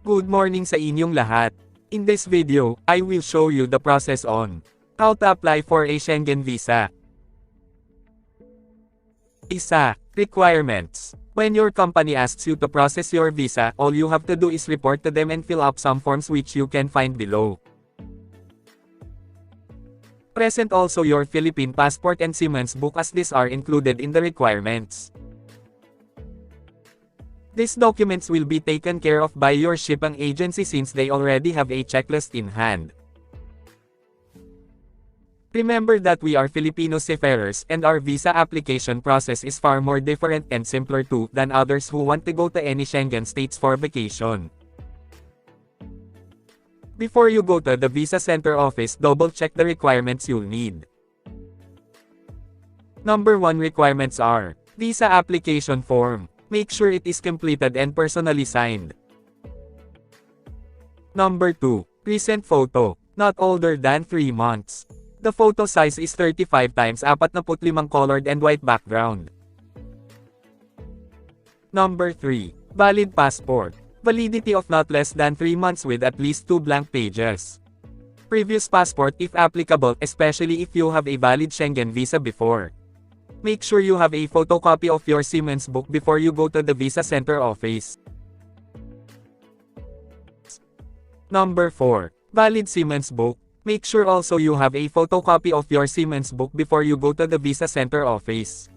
Good morning sa inyong lahat. In this video, I will show you the process on how to apply for a Schengen visa. Isa. Requirements. When your company asks you to process your visa, all you have to do is report to them and fill up some forms which you can find below. Present also your Philippine passport and Siemens book as these are included in the requirements. These documents will be taken care of by your shipping agency since they already have a checklist in hand. Remember that we are Filipino seafarers and our visa application process is far more different and simpler too than others who want to go to any Schengen states for vacation. Before you go to the visa center office, double check the requirements you'll need. Number 1 requirements are visa application form. Make sure it is completed and personally signed. Number 2. Recent photo. Not older than 3 months. The photo size is 35 x 45 colored and white background. Number 3. Valid passport. Validity of not less than 3 months with at least 2 blank pages. Previous passport if applicable, especially if you have a valid Schengen visa before. Make sure you have a photocopy of your Siemens book before you go to the visa center office. Number 4. Valid Siemens book. Make sure also you have a photocopy of your Siemens book before you go to the visa center office.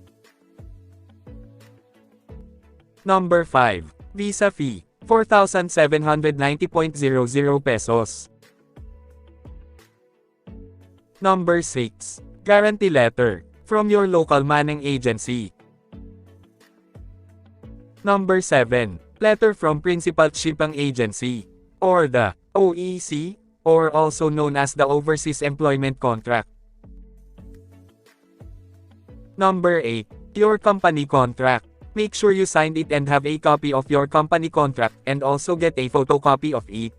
Number 5. Visa fee. 4,790.00 pesos. Number 6. Guarantee letter. From your local manning agency. Number 7. Letter from Principal Shipping Agency, or the OEC, or also known as the Overseas Employment Contract. Number 8. Your company contract. Make sure you signed it and have a copy of your company contract and also get a photocopy of it.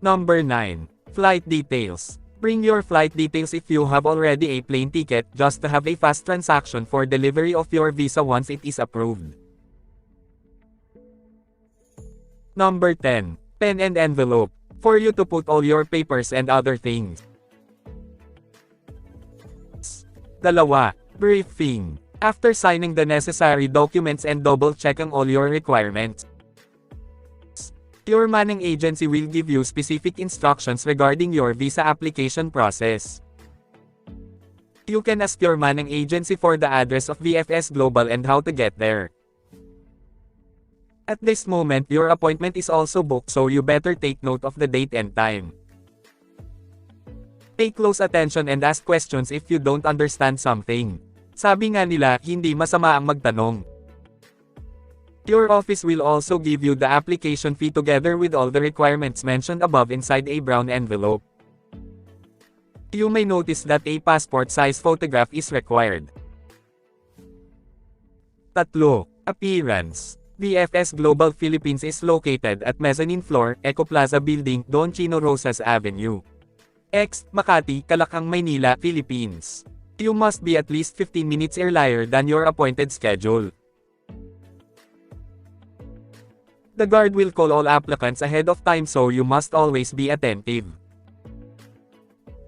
Number 9. Flight details. Bring your flight details if you have already a plane ticket just to have a fast transaction for delivery of your visa once it is approved. Number 10. Pen and envelope. For you to put all your papers and other things. 2. Briefing. After signing the necessary documents and double-checking all your requirements, your manning agency will give you specific instructions regarding your visa application process. You can ask your manning agency for the address of VFS Global and how to get there. At this moment, your appointment is also booked, so you better take note of the date and time. Pay close attention and ask questions if you don't understand something. Sabi nga nila, hindi masama ang magtanong. Your office will also give you the application fee together with all the requirements mentioned above inside a brown envelope. You may notice that a passport size photograph is required. 3. Appearance. VFS Global Philippines is located at Mezzanine Floor, Eco Plaza Building, Don Chino Rosas Avenue, X, Makati, Calacang, Maynila, Philippines. You must be at least 15 minutes earlier than your appointed schedule. The guard will call all applicants ahead of time, so you must always be attentive.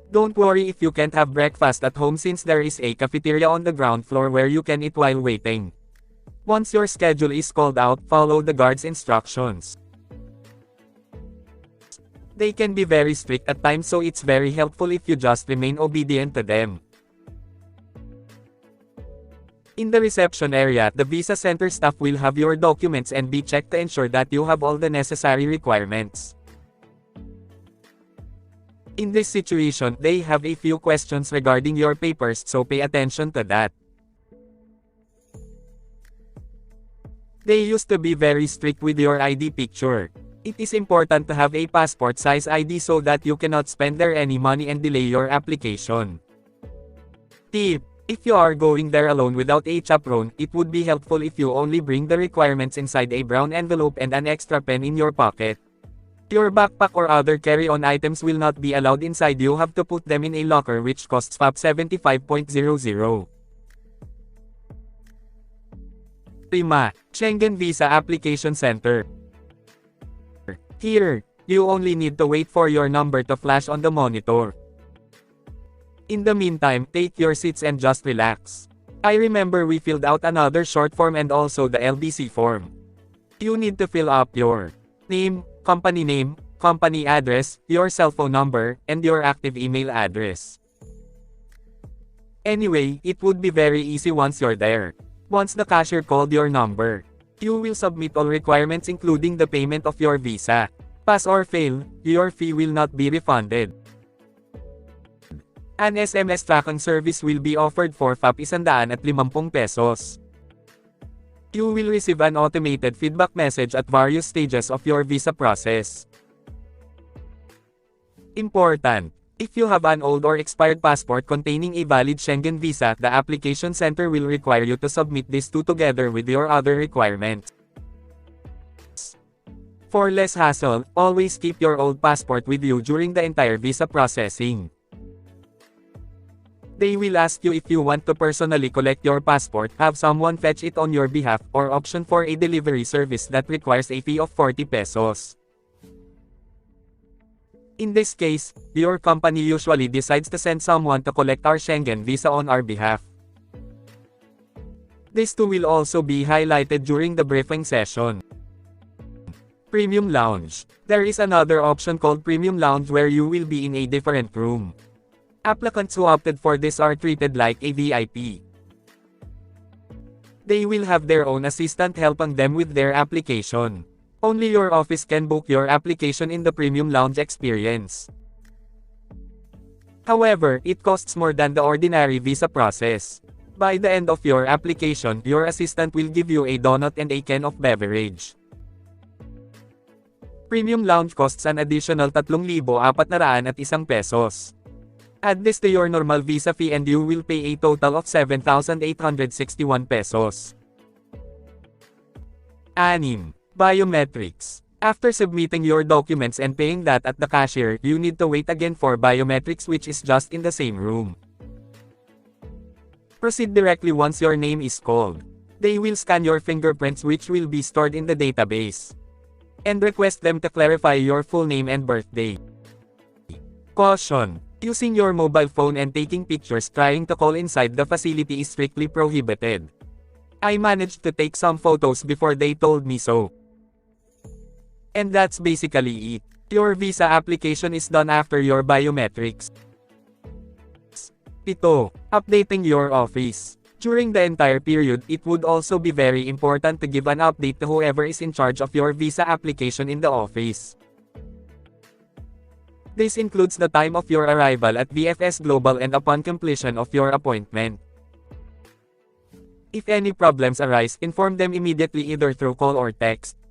Don't worry if you can't have breakfast at home since there is a cafeteria on the ground floor where you can eat while waiting. Once your schedule is called out, follow the guard's instructions. They can be very strict at times, so it's very helpful if you just remain obedient to them. In the reception area, the visa center staff will have your documents and be checked to ensure that you have all the necessary requirements. In this situation, they have a few questions regarding your papers, so pay attention to that. They used to be very strict with your ID picture. It is important to have a passport-size ID so that you cannot spend there any money and delay your application. Tip: if you are going there alone without a chaperone, it would be helpful if you only bring the requirements inside a brown envelope and an extra pen in your pocket. Your backpack or other carry-on items will not be allowed inside. You have to put them in a locker, which costs $75.00. 5. Schengen Visa Application Center. Here, you only need to wait for your number to flash on the monitor. In the meantime, take your seats and just relax. I remember we filled out another short form and also the LBC form. You need to fill up your name, company address, your cell phone number, and your active email address. Anyway, it would be very easy once you're there. Once the cashier called your number, you will submit all requirements including the payment of your visa. Pass or fail, your fee will not be refunded. An SMS tracking service will be offered for ₱150. You will receive an automated feedback message at various stages of your visa process. Important: if you have an old or expired passport containing a valid Schengen visa, the application center will require you to submit these two together with your other requirements. For less hassle, always keep your old passport with you during the entire visa processing. They will ask you if you want to personally collect your passport, have someone fetch it on your behalf, or option for a delivery service that requires a fee of ₱40. In this case, your company usually decides to send someone to collect our Schengen visa on our behalf. This too will also be highlighted during the briefing session. Premium Lounge. There is another option called Premium Lounge where you will be in a different room. Applicants who opted for this are treated like a VIP. They will have their own assistant helping them with their application. Only your office can book your application in the Premium Lounge experience. However, it costs more than the ordinary visa process. By the end of your application, your assistant will give you a donut and a can of beverage. Premium Lounge costs an additional ₱3,401. Add this to your normal visa fee and you will pay a total of ₱7,861. 6. Biometrics. After submitting your documents and paying that at the cashier, you need to wait again for biometrics, which is just in the same room. Proceed directly once your name is called. They will scan your fingerprints, which will be stored in the database, and request them to clarify your full name and birthday. Caution: using your mobile phone and taking pictures trying to call inside the facility is strictly prohibited. I managed to take some photos before they told me so. And that's basically it. Your visa application is done after your biometrics. 7. Updating your office. During the entire period, it would also be very important to give an update to whoever is in charge of your visa application in the office. This includes the time of your arrival at VFS Global and upon completion of your appointment. If any problems arise, inform them immediately either through call or text.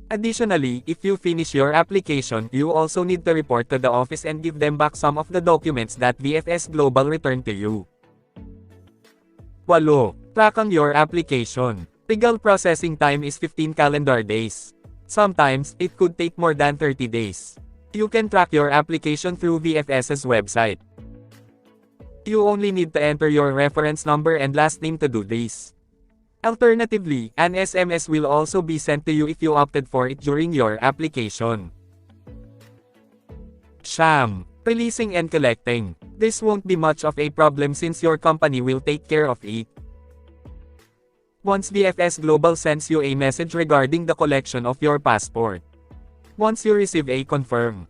Additionally, if you finish your application, you also need to report to the office and give them back some of the documents that VFS Global returned to you. 8. Tracking your application. Legal processing time is 15 calendar days. Sometimes, it could take more than 30 days. You can track your application through VFS's website. You only need to enter your reference number and last name to do this. Alternatively, an SMS will also be sent to you if you opted for it during your application. Sham. Releasing and collecting. This won't be much of a problem since your company will take care of it. Once BFS Global sends you a message regarding the collection of your passport. Once you receive a confirm